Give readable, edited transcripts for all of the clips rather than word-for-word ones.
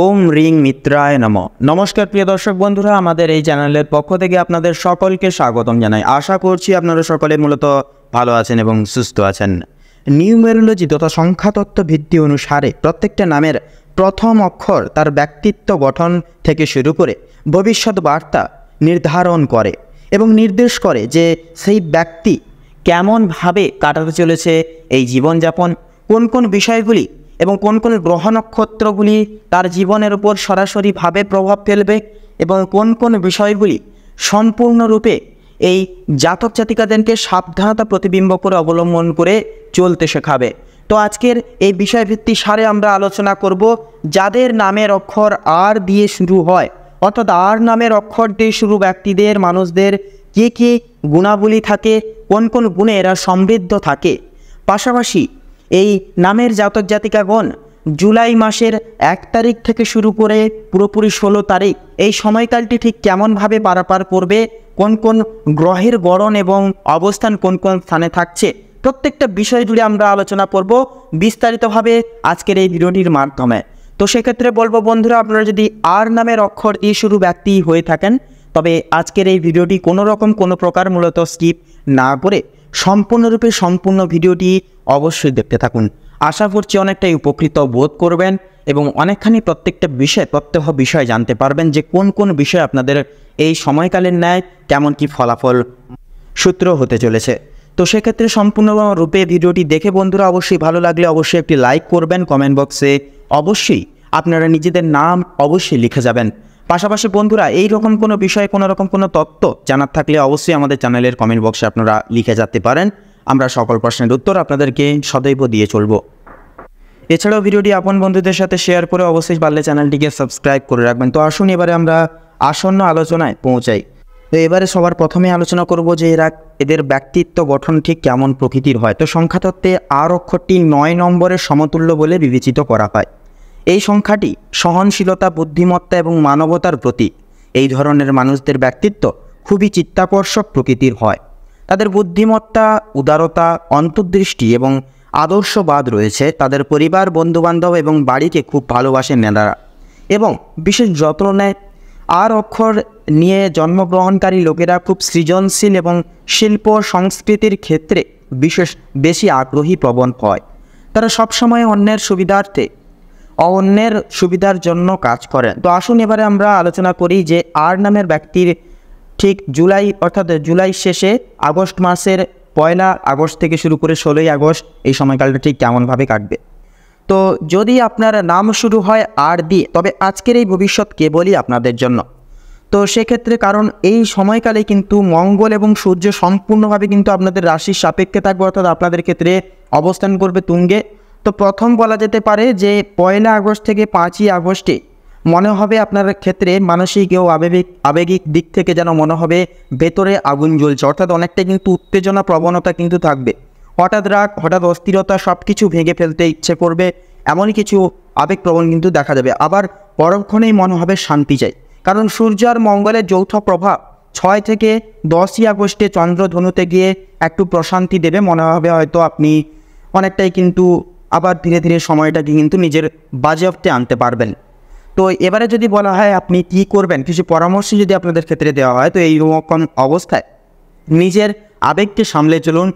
ওম ring মিত্রায় নম। নমস্কার প্রিয় দর্শক বন্ধুরা, আমাদের এই চ্যানেলের পক্ষ থেকে আপনাদের সকলকে স্বাগতম জানাই। আশা করছি আপনারা সকলে মূলত ভালো আছেন এবং সুস্থ আছেন। নিউমেরোলজি তথা সংখ্যাতত্ত্ব ভিত্তি অনুসারে প্রত্যেকটা নামের প্রথম অক্ষর তার ব্যক্তিত্ব গঠন থেকে শুরু করে ভবিষ্যৎ বার্তা নির্ধারণ করে এবং নির্দেশ করে যে সেই ব্যক্তি কেমনভাবে কাটাতে চলেছে এই জীবনযাপন, কোন কোন বিষয়গুলি এবং কোন কোন গ্রহ নক্ষত্রগুলি তার জীবনের উপর সরাসরিভাবে প্রভাব ফেলবে এবং কোন কোন বিষয়গুলি সম্পূর্ণরূপে এই জাতক জাতিকাদেরকে সাবধানতা প্রতিবিম্ব করে অবলম্বন করে চলতে শেখাবে। তো আজকের এই বিষয়ভিত্তিক সারে আমরা আলোচনা করব যাদের নামের অক্ষর আর দিয়ে শুরু হয়, অর্থাৎ আর নামের অক্ষর দিয়ে শুরু ব্যক্তিদের, মানুষদের কী কী গুণাবলী থাকে, কোন কোন গুণে এরা সমৃদ্ধ থাকে। পাশাপাশি এই নামের জাতক জাতিকাগণ জুলাই মাসের 1 তারিখ থেকে শুরু করে পুরোপুরি 16 তারিখ এই সময়কালটি ঠিক কেমনভাবে পারাপার করবে, কোন কোন গ্রহের গড়ন এবং অবস্থান কোন কোন স্থানে থাকছে, প্রত্যেকটা বিষয় জুড়ে আমরা আলোচনা করব বিস্তারিতভাবে আজকের এই ভিডিওটির মাধ্যমে। তো সেক্ষেত্রে বলবো বন্ধুরা, আপনারা যদি আর নামের অক্ষর দিয়ে শুরু ব্যক্তি হয়ে থাকেন তবে আজকের এই ভিডিওটি কোনো প্রকার মূলত স্কিপ না করে সম্পূর্ণরূপে সম্পূর্ণ ভিডিওটি অবশ্যই দেখতে থাকুন। আশা করছি অনেকটাই উপকৃত বোধ করবেন এবং অনেকখানি প্রত্যেকটা প্রত্যেক বিষয় জানতে পারবেন যে কোন কোন বিষয় আপনাদের এই সময়কালের ন্যায় কেমন কি ফলাফল সূত্র হতে চলেছে। তো সেক্ষেত্রে সম্পূর্ণরূপে ভিডিওটি দেখে বন্ধুরা অবশ্যই ভালো লাগলে অবশ্যই একটি লাইক করবেন, কমেন্ট বক্সে অবশ্যই আপনারা নিজেদের নাম অবশ্যই লিখে যাবেন। পাশাপাশি বন্ধুরা এই রকম কোনো বিষয়ে কোনো রকম কোনো তথ্য জানার থাকলে অবশ্যই আমাদের চ্যানেলের কমেন্ট বক্সে আপনারা লিখে যেতে পারেন। আমরা সকল প্রশ্নের উত্তর আপনাদেরকে সদৈব দিয়ে চলব। এছাড়াও ভিডিওটি আপন বন্ধুদের সাথে শেয়ার করে অবশ্যই পারলে চ্যানেলটিকে সাবস্ক্রাইব করে রাখবেন। তো আসুন এবারে আমরা আসন্ন আলোচনায় পৌঁছাই। তো এবারে সবার প্রথমে আলোচনা করব যে এদের ব্যক্তিত্ব গঠন ঠিক কেমন প্রকৃতির হয়। তো সংখ্যাতত্ত্বে আর অক্ষরটি 9 নম্বরের সমতুল্য বলে বিবেচিত করা হয়। এই সংখ্যাটি সহনশীলতা, বুদ্ধিমত্তা এবং মানবতার প্রতীক। এই ধরনের মানুষদের ব্যক্তিত্ব খুবই চিত্তাকর্ষক প্রকৃতির হয়। তাদের বুদ্ধিমত্তা, উদারতা, অন্তর্দৃষ্টি এবং আদর্শবাদ রয়েছে। তাদের পরিবার, বন্ধুবান্ধব এবং বাড়িকে খুব ভালোবাসেন এনারা এবং বিশেষ যত্ন নেয়। আর অক্ষর নিয়ে জন্মগ্রহণকারী লোকেরা খুব সৃজনশীল এবং শিল্প সংস্কৃতির ক্ষেত্রে বেশি আগ্রহী প্রবণ হয়। তারা সবসময় অন্যের সুবিধার জন্য কাজ করেন। তো আসুন এবারে আমরা আলোচনা করি যে আর নামের ব্যক্তির ঠিক জুলাই শেষে আগস্ট মাসের 1 আগস্ট থেকে শুরু করে 16 আগস্ট এই সময়কালটা ঠিক কেমনভাবে কাটবে। তো যদি আপনার নাম শুরু হয় আর দিয়ে, তবে আজকের এই ভবিষ্যৎ কেবলই আপনাদের জন্য। তো সেক্ষেত্রে কারণ এই সময়কালে কিন্তু মঙ্গল এবং সূর্য সম্পূর্ণভাবে কিন্তু আপনাদের রাশির সাপেক্ষে থাকবে, অর্থাৎ আপনাদের ক্ষেত্রে অবস্থান করবে তুঙ্গে। তো প্রথম বলা যেতে পারে যে 1 আগস্ট থেকে 5 আগস্টে মনে হবে আপনার ক্ষেত্রে মানসিক ও আবেগিক দিক থেকে যেন মনে হবে ভেতরে আগুন জ্বলছে, অর্থাৎ অনেকটা কিন্তু উত্তেজনা প্রবণতা কিন্তু থাকবে। হঠাৎ রাগ, হঠাৎ অস্থিরতা, সব কিছু ভেঙে ফেলতে ইচ্ছে করবে, এমনই কিছু আবেগপ্রবণ কিন্তু দেখা যাবে। আবার পরক্ষণেই মনে হবে শান্তি চাই, কারণ সূর্য আর মঙ্গলের যৌথ প্রভাব 6 থেকে 10 আগস্টে চন্দ্রধনুতে গিয়ে একটু প্রশান্তি দেবে। মনে হবে হয়তো আপনি অনেকটাই কিন্তু আবার ধীরে ধীরে সময়টাকে কিন্তু নিজের বাজেয়াপ্তে আনতে পারবেন। তো এবারে যদি বলা হয় আপনি কী করবেন, কিছু পরামর্শ যদি আপনাদের ক্ষেত্রে দেওয়া হয়, তো এই রকম অবস্থায় নিজের আবেগকে সামলে চলুন।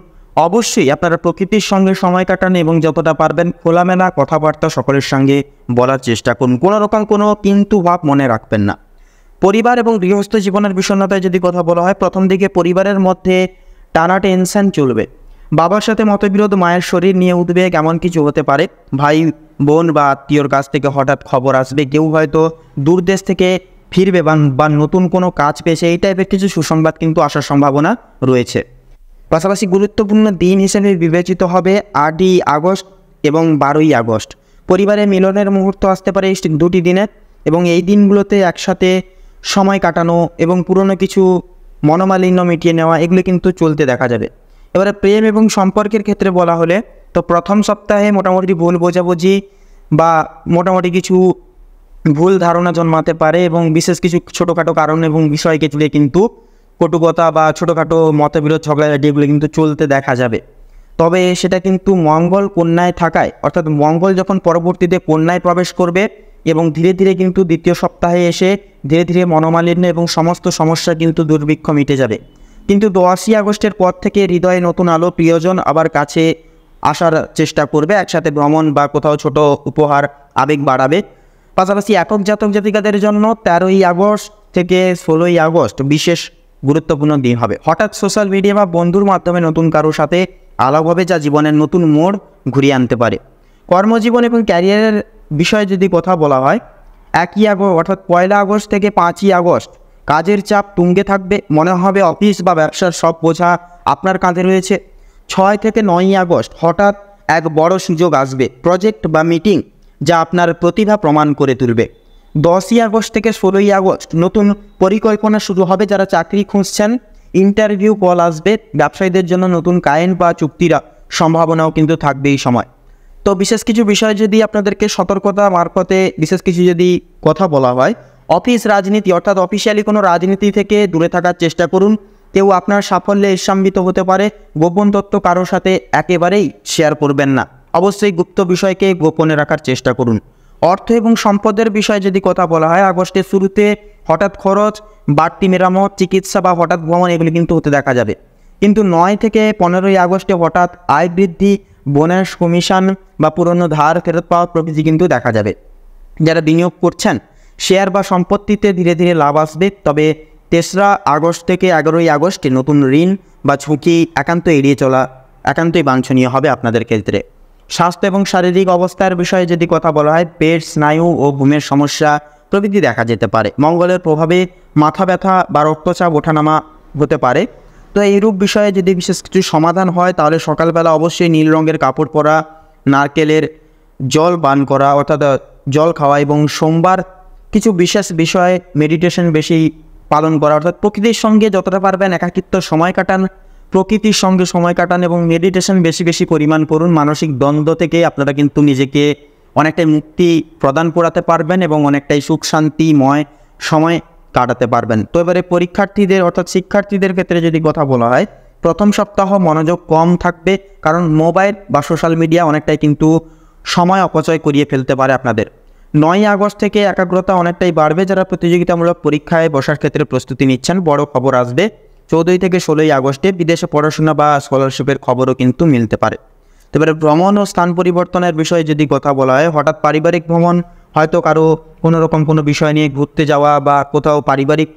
অবশ্যই আপনারা প্রকৃতির সঙ্গে সময় কাটান এবং যতটা পারবেন খোলামেলা কথাবার্তা সকলের সঙ্গে বলার চেষ্টা করুন। কোনো রকম কোনো কিন্তু ভাব মনে রাখবেন না। পরিবার এবং গৃহস্থ জীবনের বিষণ্ণতায় যদি কথা বলা হয়, প্রথম দিকে পরিবারের মধ্যে টানা টেনশন চলবে। বাবার সাথে মতবিরোধ, মায়ের শরীর নিয়ে উদ্বেগ, এমন কিছু হতে পারে। ভাই বোন বা আত্মীয়র কাছ থেকে হঠাৎ খবর আসবে, কেউ হয়তো দূরদেশ থেকে ফিরবে বা নতুন কোনো কাজ পেয়েছে, এই টাইপের কিছু সুসংবাদ কিন্তু আসার সম্ভাবনা রয়েছে। পাশাপাশি গুরুত্বপূর্ণ দিন হিসেবে বিবেচিত হবে 8 আগস্ট এবং 12 আগস্ট। পরিবারে মিলনের মুহূর্ত আসতে পারে এই 2টি দিনে এবং এই দিনগুলোতে একসাথে সময় কাটানো এবং পুরনো কিছু মনোমালিন্য মিটিয়ে নেওয়া, এগুলো কিন্তু চলতে দেখা যাবে। এবারে প্রেম এবং সম্পর্কের ক্ষেত্রে বলা হলে, তো প্রথম সপ্তাহে মোটামুটি ভুল বোঝাবুঝি বা মোটামুটি কিছু ভুল ধারণা জন্মাতে পারে এবং বিশেষ কিছু ছোটোখাটো কারণ এবং বিষয়কে জুড়ে কিন্তু কটুকতা বা ছোটোখাটো মতবিরোধ, ঝগড়াঝাটি এগুলো কিন্তু চলতে দেখা যাবে। তবে সেটা কিন্তু মঙ্গল কন্যায় থাকায়, অর্থাৎ মঙ্গল যখন পরবর্তীতে কন্যায় প্রবেশ করবে এবং ধীরে ধীরে কিন্তু দ্বিতীয় সপ্তাহে এসে ধীরে ধীরে মনোমালিন্য এবং সমস্ত সমস্যা কিন্তু দুর্ভিক্ষ মিটে যাবে। কিন্তু 10ই আগস্টের পর থেকে হৃদয়ে নতুন আলো, প্রিয়জন আবার কাছে আসার চেষ্টা করবে, একসাথে ভ্রমণ বা কোথাও ছোট উপহার আবেগ বাড়াবে। পাশাপাশি একক জাতক জাতিকাদের জন্য 13ই আগস্ট থেকে 16ই আগস্ট বিশেষ গুরুত্বপূর্ণ দিন হবে। হঠাৎ সোশ্যাল মিডিয়া বা বন্ধুর মাধ্যমে নতুন কারোর সাথে আলাপ হবে, যা জীবনের নতুন মোড় ঘুরিয়ে আনতে পারে। কর্মজীবন এবং ক্যারিয়ারের বিষয়ে যদি কথা বলা হয়, 1ই আগস্ট অর্থাৎ 1লা আগস্ট থেকে 5ই আগস্ট কাজের চাপ তুঙ্গে থাকবে, মনে হবে অফিস বা ব্যবসার সব বোঝা আপনার কাঁধে রয়েছে। 6 থেকে 9ই আগস্ট হঠাৎ এক বড় সুযোগ আসবে, প্রজেক্ট বা মিটিং যা আপনার প্রতিভা প্রমাণ করে তুলবে। 10ই আগস্ট থেকে 16ই আগস্ট নতুন পরিকল্পনা শুরু হবে, যারা চাকরি খুঁজছেন ইন্টারভিউ কল আসবে, ব্যবসায়ীদের জন্য নতুন ক্লায়েন্ট বা চুক্তির সম্ভাবনাও কিন্তু থাকবে এই সময়। তো বিশেষ কিছু বিষয় যদি আপনাদেরকে সতর্কতা মারফতে বিশেষ কিছু যদি কথা বলা হয়, অফিস রাজনীতি অর্থাৎ অফিসিয়ালি কোনো রাজনীতি থেকে দূরে থাকার চেষ্টা করুন। কেউ আপনার সাফল্যে ঈর্ষান্বিত হতে পারে, গোপন তথ্য কারোর সাথে একেবারেই শেয়ার করবেন না, অবশ্যই গুপ্ত বিষয়কে গোপনে রাখার চেষ্টা করুন। অর্থ এবং সম্পদের বিষয়ে যদি কথা বলা হয়, আগস্টের শুরুতে হঠাৎ খরচ, বাড়তি মেরামত, চিকিৎসা বা হঠাৎ ভ্রমণ এগুলি কিন্তু হতে দেখা যাবে। কিন্তু 9 থেকে 15ই আগস্টে হঠাৎ আয় বৃদ্ধি, বোনাস, কমিশন বা পুরনো ধার ফেরত পাওয়া প্রভৃতি কিন্তু দেখা যাবে। যারা বিনিয়োগ করছেন শেয়ার বা সম্পত্তিতে ধীরে ধীরে লাভ আসবে। তবে 3রা আগস্ট থেকে 11ই আগস্টে নতুন ঋণ বা ঝুঁকি একান্তই বাঞ্ছনীয় হবে আপনাদের ক্ষেত্রে। স্বাস্থ্য এবং শারীরিক অবস্থার বিষয়ে যদি কথা বলা হয়, পেট, স্নায়ু ও ঘুমের সমস্যা প্রভৃতি দেখা যেতে পারে। মঙ্গলের প্রভাবে মাথা ব্যথা বা রক্তচাপ ওঠানামা হতে পারে। তো এইরূপ বিষয়ে যদি বিশেষ কিছু সমাধান হয়, তাহলে সকালবেলা অবশ্যই নীল রঙের কাপড় পরা, নারকেলের জল পান করা অর্থাৎ জল খাওয়া এবং সোমবার কিছু বিশেষ বিষয়ে মেডিটেশন বেশি পালন করা, অর্থাৎ প্রকৃতির সঙ্গে যতটা পারবেন একাকিত্ব সময় কাটান, প্রকৃতির সঙ্গে সময় কাটান এবং মেডিটেশন বেশি বেশি পরিমাণ করুন। মানসিক দ্বন্দ্ব থেকে আপনারা কিন্তু নিজেকে অনেকটাই মুক্তি প্রদান করাতে পারবেন এবং অনেকটাই সুখ শান্তিময় সময় কাটাতে পারবেন। তো এবারে পরীক্ষার্থীদের অর্থাৎ শিক্ষার্থীদের ক্ষেত্রে যদি কথা বলা হয়, প্রথম সপ্তাহ মনোযোগ কম থাকবে, কারণ মোবাইল বা সোশ্যাল মিডিয়া অনেকটাই কিন্তু সময় অপচয় করিয়ে ফেলতে পারে আপনাদের। 9ই আগস্ট থেকে একাগ্রতা অনেকটাই বাড়বে, যারা প্রতিযোগিতামূলক পরীক্ষায় বসার ক্ষেত্রে প্রস্তুতি নিচ্ছেন বড় খবর আসবে। 14 থেকে 16ই আগস্টে বিদেশে পড়াশোনা বা স্কলারশিপের খবরও কিন্তু মিলতে পারে। এবারে ভ্রমণ ও স্থান পরিবর্তনের বিষয়ে যদি কথা বলা হয়, হঠাৎ পারিবারিক ভ্রমণ, হয়তো কারো কোনোরকম কোনো বিষয় নিয়ে ঘুরতে যাওয়া বা কোথাও পারিবারিক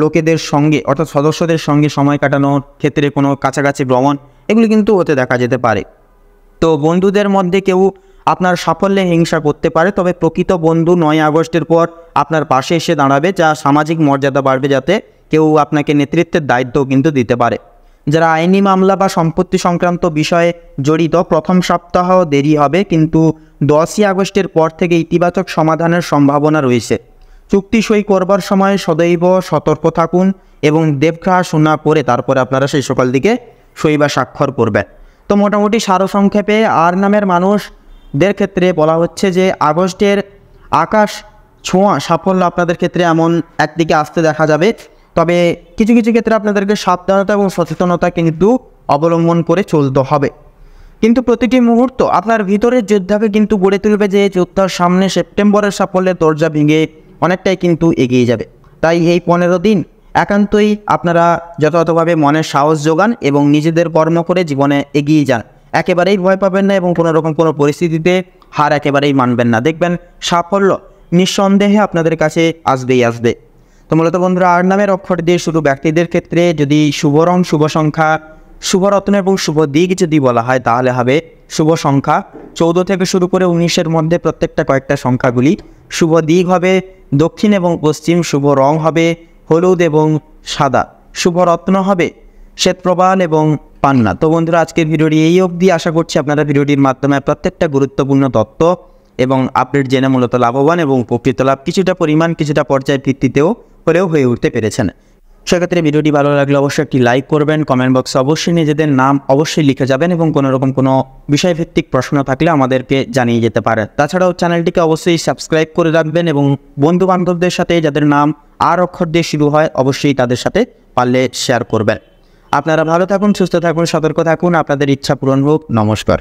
লোকেদের সঙ্গে অর্থাৎ সদস্যদের সঙ্গে সময় কাটানোর ক্ষেত্রে কোনো কাছাকাছি ভ্রমণ এগুলি কিন্তু হতে দেখা যেতে পারে। তো বন্ধুদের মধ্যে কেউ আপনার সাফল্যে হিংসা করতে পারে, তবে প্রকৃত বন্ধু 9 আগস্টের পর আপনার পাশে এসে দাঁড়াবে, যা সামাজিক মর্যাদা বাড়বে, যাতে কেউ আপনাকে নেতৃত্বের দায়িত্বও কিন্তু দিতে পারে। যারা আইনি মামলা বা সম্পত্তি সংক্রান্ত বিষয়ে জড়িত, প্রথম সপ্তাহ দেরি হবে, কিন্তু 10ই আগস্টের পর থেকে ইতিবাচক সমাধানের সম্ভাবনা রয়েছে। চুক্তি সই করবার সময় সদৈব সতর্ক থাকুন এবং দেবঘা শোনা করে তারপরে আপনারা সেই সকল দিকে সই বা স্বাক্ষর করবেন। তো মোটামুটি সারসংক্ষেপে আর নামের মানুষদের ক্ষেত্রে বলা হচ্ছে যে আগস্টের আকাশ ছোঁয়া সাফল্য আপনাদের ক্ষেত্রে এমন একদিকে আসতে দেখা যাবে, তবে কিছু কিছু ক্ষেত্রে আপনাদেরকে সাবধানতা এবং সচেতনতা কিন্তু অবলম্বন করে চলতে হবে। কিন্তু প্রতিটি মুহূর্ত আপনার ভিতরের যোদ্ধাকে কিন্তু গড়ে তুলবে, যে যোদ্ধার সামনে সেপ্টেম্বরের সাফল্যের দরজা ভেঙে অনেকটাই কিন্তু এগিয়ে যাবে। তাই এই 15 দিন একান্তই আপনারা যথাযথভাবে মনের সাহস যোগান এবং নিজেদের কর্ম করে জীবনে এগিয়ে যান। একেবারেই ভয় পাবেন না এবং কোনোরকম কোনো পরিস্থিতিতে হার একেবারেই মানবেন না। দেখবেন সাফল্য নিঃসন্দেহে আপনাদের কাছে আসবেই আসবে। তো মূলত বন্ধুরা, আর নামের অক্ষর দিয়ে শুরু ব্যক্তিদের ক্ষেত্রে যদি শুভ রং, শুভ সংখ্যা, শুভ রত্ন এবং শুভ দিক যদি বলা হয়, তাহলে হবে শুভ সংখ্যা 14 থেকে শুরু করে 19-এর মধ্যে প্রত্যেকটা কয়েকটা সংখ্যাগুলি। শুভ দিক হবে দক্ষিণ এবং পশ্চিম, শুভ রং হবে হলুদ এবং সাদা, শুভ রত্ন হবে শ্বেতপ্রবাল এবং পান্না। তো বন্ধুরা, আজকের ভিডিওটি এই অবধি। আশা করছি আপনারা ভিডিওটির মাধ্যমে প্রত্যেকটা গুরুত্বপূর্ণ তথ্য এবং আপডেট জেনে মূলত লাভবান এবং উপকৃত লাভ কিছুটা পরিমাণ কিছুটা পর্যায়ের ভিত্তিতেও হলেও হয়ে উঠতে পেরেছেন। সেক্ষেত্রে ভিডিওটি ভালো লাগলে অবশ্যই একটি লাইক করবেন, কমেন্ট বক্সে অবশ্যই নিজেদের নাম অবশ্যই লিখে যাবেন এবং কোনোরকম কোনো বিষয়ভিত্তিক প্রশ্ন থাকলে আমাদেরকে জানিয়ে যেতে পারেন। তাছাড়াও চ্যানেলটিকে অবশ্যই সাবস্ক্রাইব করে রাখবেন এবং বন্ধু বান্ধবদের সাথে যাদের নাম আর অক্ষর দিয়ে শুরু হয় অবশ্যই তাদের সাথে পারলে শেয়ার করবেন। আপনারা ভালো থাকুন, সুস্থ থাকুন, সতর্ক থাকুন, আপনাদের ইচ্ছা পূরণ হোক। নমস্কার।